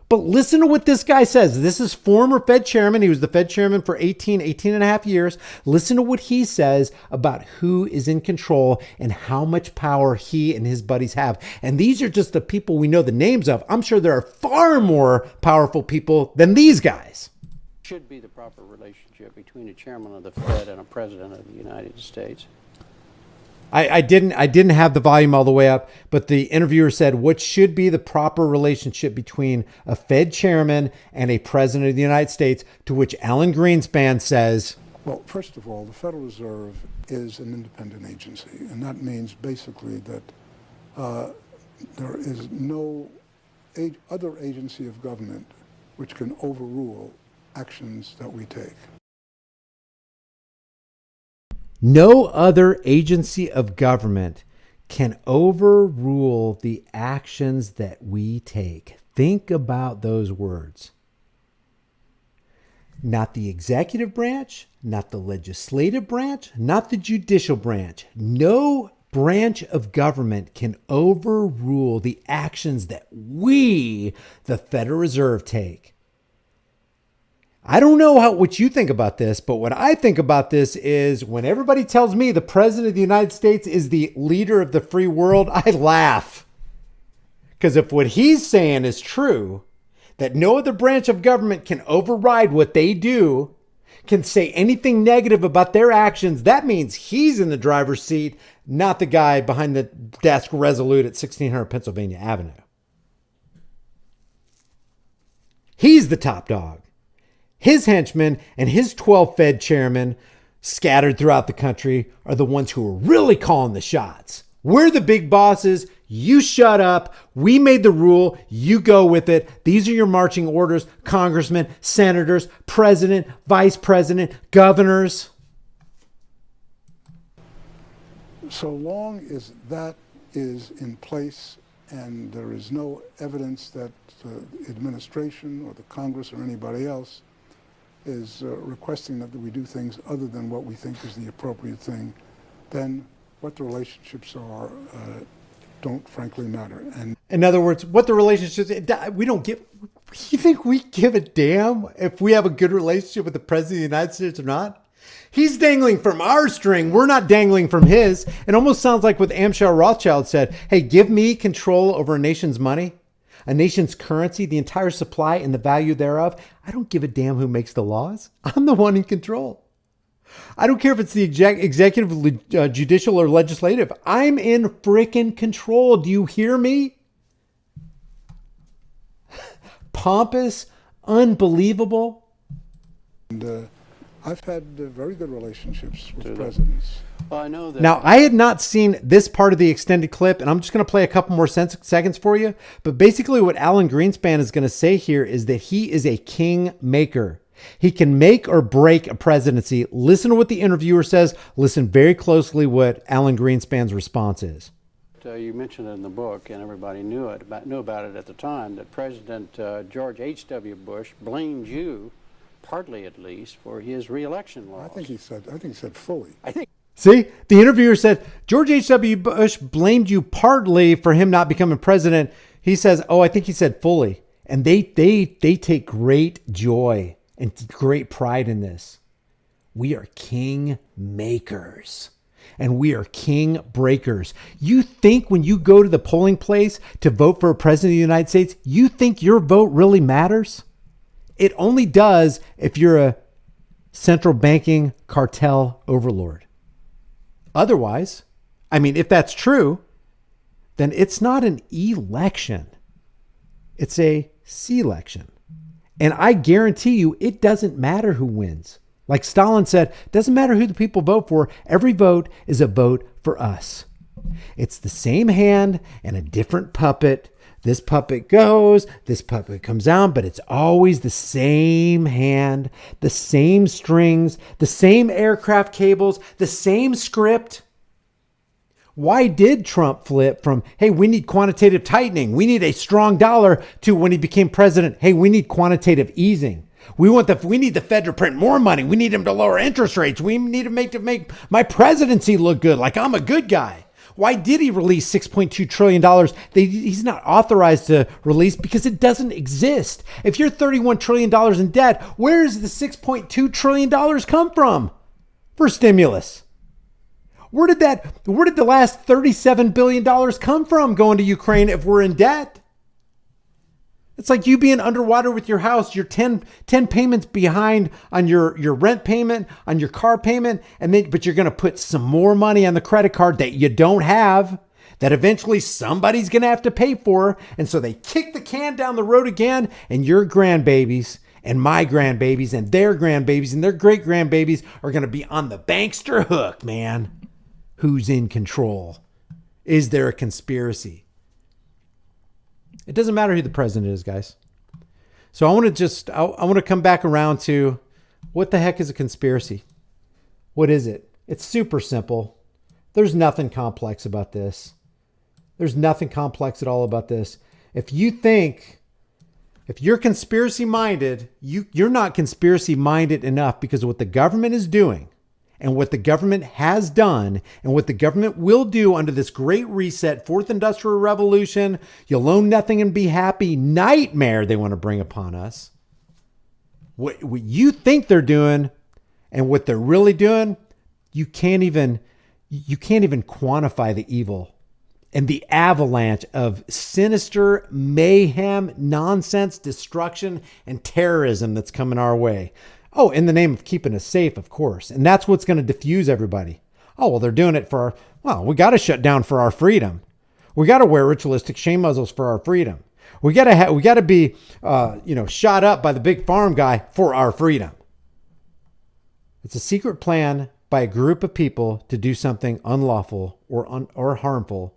But listen to what this guy says. This is former Fed chairman. He was the Fed chairman for 18 and a half years. Listen to what he says about who is in control and how much power he and his buddies have. And these are just the people we know the names of. I'm sure there are far more powerful people than these guys. Should be the proper relationship between a chairman of the Fed and a president of the United States. I didn't have the volume all the way up, but the interviewer said, what should be the proper relationship between a Fed chairman and a president of the United States, to which Alan Greenspan says, well, first of all, the Federal Reserve is an independent agency, and that means basically that there is no other agency of government which can overrule actions that we take. No other agency of government can overrule the actions that we take. Think about those words. Not the executive branch, not the legislative branch, not the judicial branch. No branch of government can overrule the actions that we, the Federal Reserve, take. I don't know what you think about this, but what I think about this is when everybody tells me the President of the United States is the leader of the free world, I laugh. Because if what he's saying is true, that no other branch of government can override what they do, can say anything negative about their actions, that means he's in the driver's seat, not the guy behind the desk resolute at 1600 Pennsylvania Avenue. He's the top dog. His henchmen and his 12 Fed chairmen scattered throughout the country are the ones who are really calling the shots. We're the big bosses. You shut up. We made the rule. You go with it. These are your marching orders, congressmen, senators, president, vice president, governors. So long as that is in place and there is no evidence that the administration or the Congress or anybody else is requesting that we do things other than what we think is the appropriate thing, then what the relationships are don't frankly matter. And in other words, what the relationships, we don't give, you think we give a damn if we have a good relationship with the President of the United States or not? He's dangling from our string. We're not dangling from his. It almost sounds like what Amschel Rothschild said. Hey, give me control over a nation's money, a nation's currency, the entire supply and the value thereof. I don't give a damn who makes the laws. I'm the one in control. I don't care if it's the executive, judicial, or legislative. I'm in frickin' control. Do you hear me? Pompous, unbelievable. And I've had very good relationships with presidents. Well, I know that. Now, I had not seen this part of the extended clip, and I'm just going to play a couple more seconds for you. But basically what Alan Greenspan is going to say here is that he is a king maker. He can make or break a presidency. Listen to what the interviewer says. Listen very closely what Alan Greenspan's response is. You mentioned it in the book, and everybody knew about it at the time, that President George H.W. Bush blamed you, partly at least, for his re-election laws. I think he said fully. See, the interviewer said, George H.W. Bush blamed you partly for him not becoming president. He says, oh, I think he said fully. And they take great joy and great pride in this. We are king makers and we are king breakers. You think when you go to the polling place to vote for a president of the United States, you think your vote really matters? It only does if you're a central banking cartel overlord. Otherwise, I mean, if that's true, then it's not an election. It's a selection. And I guarantee you, it doesn't matter who wins. Like Stalin said, it doesn't matter who the people vote for. Every vote is a vote for us. It's the same hand and a different puppet. This puppet goes, this puppet comes down, but it's always the same hand, the same strings, the same aircraft cables, the same script. Why did Trump flip from, hey, we need quantitative tightening, we need a strong dollar, to when he became president, hey, we need quantitative easing. We need the Fed to print more money. We need him to lower interest rates. We need to make my presidency look good, like I'm a good guy. Why did he release $6.2 trillion? He's not authorized to release because it doesn't exist. If you're $31 trillion in debt, where does the $6.2 trillion come from for stimulus? Where did the last $37 billion come from going to Ukraine if we're in debt? It's like you being underwater with your house. You're 10 payments behind on your rent payment, on your car payment, but you're going to put some more money on the credit card that you don't have, that eventually somebody's going to have to pay for. And so they kick the can down the road again, and your grandbabies and my grandbabies and their grandbabies and their great grandbabies are going to be on the bankster hook, man. Who's in control? Is there a conspiracy? It doesn't matter who the president is, guys. So I want to come back around to what the heck is a conspiracy? What is it? It's super simple. There's nothing complex about this. There's nothing complex at all about this. If you're conspiracy minded, you're not conspiracy minded enough, because of what the government is doing and what the government has done and what the government will do under this great reset, fourth industrial revolution, you'll own nothing and be happy nightmare they want to bring upon us. What you think they're doing and what they're really doing, you can't even quantify the evil and the avalanche of sinister mayhem, nonsense, destruction, and terrorism that's coming our way. Oh, in the name of keeping us safe, of course. And that's what's going to diffuse everybody. Oh, well, they're doing it we got to shut down for our freedom. We got to wear ritualistic shame muzzles for our freedom. We got to be, shot up by the big farm guy for our freedom. It's a secret plan by a group of people to do something unlawful or harmful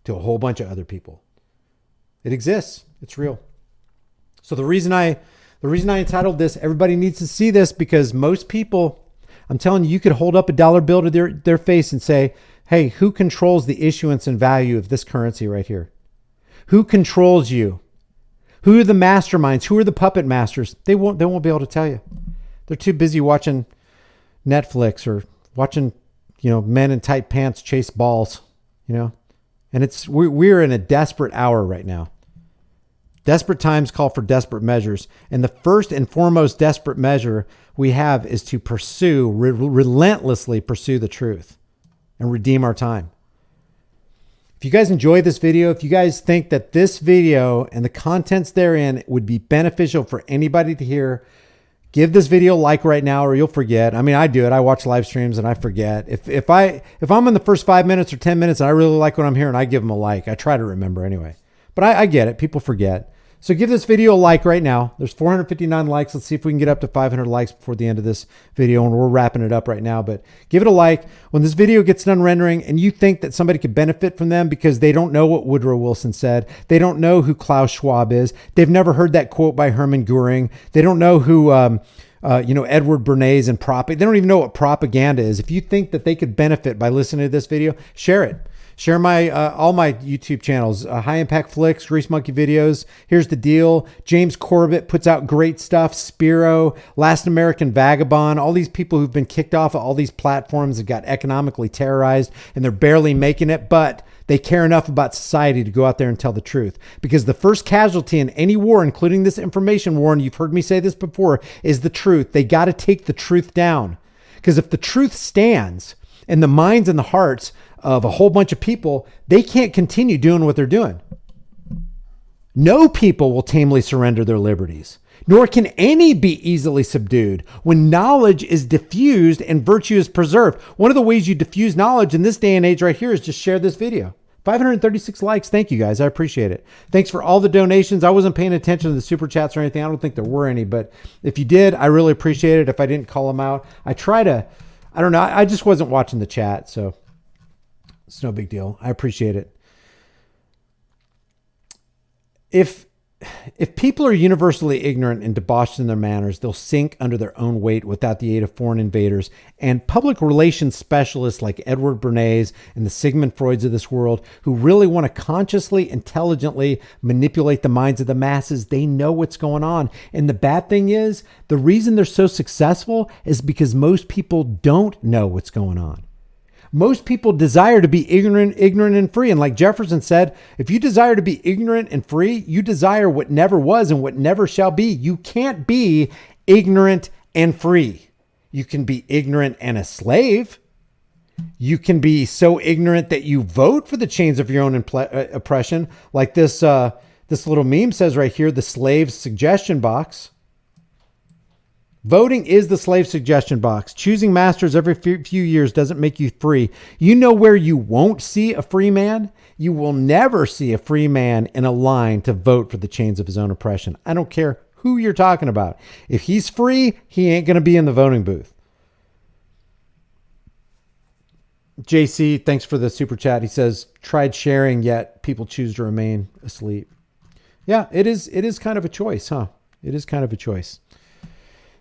to a whole bunch of other people. It exists. It's real. So the reason I entitled this, everybody needs to see this, because most people, I'm telling you could hold up a dollar bill to their face and say, hey, who controls the issuance and value of this currency right here? Who controls you? Who are the masterminds? Who are the puppet masters? They won't be able to tell you. They're too busy watching Netflix or watching, men in tight pants chase balls, and we're in a desperate hour right now. Desperate times call for desperate measures. And the first and foremost desperate measure we have is to relentlessly pursue the truth and redeem our time. If you guys enjoyed this video, if you guys think that this video and the contents therein would be beneficial for anybody to hear, give this video a like right now or you'll forget. I mean, I do it. I watch live streams and I forget. If I'm in the first 5 minutes or 10 minutes and I really like what I'm hearing, I give them a like. I try to remember anyway. But I get it. People forget. So give this video a like right now. There's 459 likes. Let's see if we can get up to 500 likes before the end of this video. And we're wrapping it up right now. But give it a like. When this video gets done rendering and you think that somebody could benefit from them because they don't know what Woodrow Wilson said. They don't know who Klaus Schwab is. They've never heard that quote by Hermann Goering. They don't know who, Edward Bernays and they don't even know what propaganda is. If you think that they could benefit by listening to this video, share it. Share all my YouTube channels, High Impact Flicks, Grease Monkey Videos. Here's the deal. James Corbett puts out great stuff. Spiro, Last American Vagabond, all these people who've been kicked off of all these platforms and got economically terrorized, and they're barely making it, but they care enough about society to go out there and tell the truth. Because the first casualty in any war, including this information war, and you've heard me say this before, is the truth. They got to take the truth down. Because if the truth stands in the minds and the hearts of a whole bunch of people, they can't continue doing what they're doing. No people will tamely surrender their liberties, nor can any be easily subdued when knowledge is diffused and virtue is preserved. One of the ways you diffuse knowledge in this day and age right here is just share this video. 536 likes. Thank you guys. I appreciate it. Thanks for all the donations. I wasn't paying attention to the super chats or anything. I don't think there were any, but if you did, I really appreciate it. If I didn't call them out, I don't know. I just wasn't watching the chat. So it's no big deal. I appreciate it. If people are universally ignorant and debauched in their manners, they'll sink under their own weight without the aid of foreign invaders. And public relations specialists like Edward Bernays and the Sigmund Freuds of this world, who really want to consciously, intelligently manipulate the minds of the masses, they know what's going on. And the bad thing is, the reason they're so successful is because most people don't know what's going on. Most people desire to be ignorant and free. And like Jefferson said, if you desire to be ignorant and free, you desire what never was and what never shall be. You can't be ignorant and free. You can be ignorant and a slave. You can be so ignorant that you vote for the chains of your own oppression. Like this little meme says right here, the slave's suggestion box. Voting is the slave suggestion box. Choosing masters every few years doesn't make you free. You know where you won't see a free man? You will never see a free man in a line to vote for the chains of his own oppression. I don't care who you're talking about. If he's free, he ain't going to be in the voting booth. JC, thanks for the super chat. He says, tried sharing, yet people choose to remain asleep. Yeah, it is kind of a choice, huh? It is kind of a choice.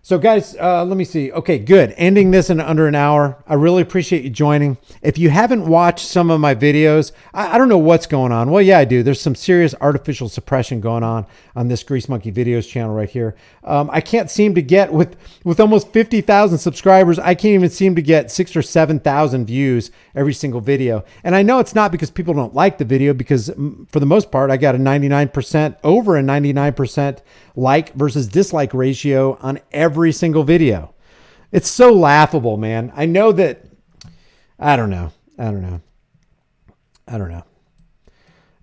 So guys, let me see. Okay, good. Ending this in under an hour. I really appreciate you joining. If you haven't watched some of my videos, I don't know what's going on. Well, yeah, I do. There's some serious artificial suppression going on this Grease Monkey Videos channel right here. I can't seem to get, with almost 50,000 subscribers, I can't even seem to get 6,000 or 7,000 views every single video. And I know it's not because people don't like the video, because for the most part, I got a 99%, over a 99% like versus dislike ratio on every single video. It's so laughable, man. I know that, I don't know.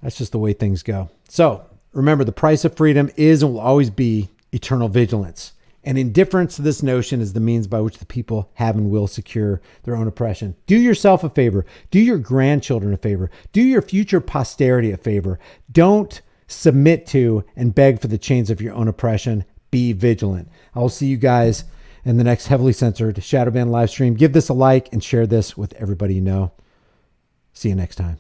That's just the way things go. So remember, the price of freedom is and will always be eternal vigilance. And indifference to this notion is the means by which the people have and will secure their own oppression. Do yourself a favor. Do your grandchildren a favor. Do your future posterity a favor. Don't submit to and beg for the chains of your own oppression. Be vigilant. I will see you guys in the next heavily censored Shadow Band live stream. Give this a like and share this with everybody you know. See you next time.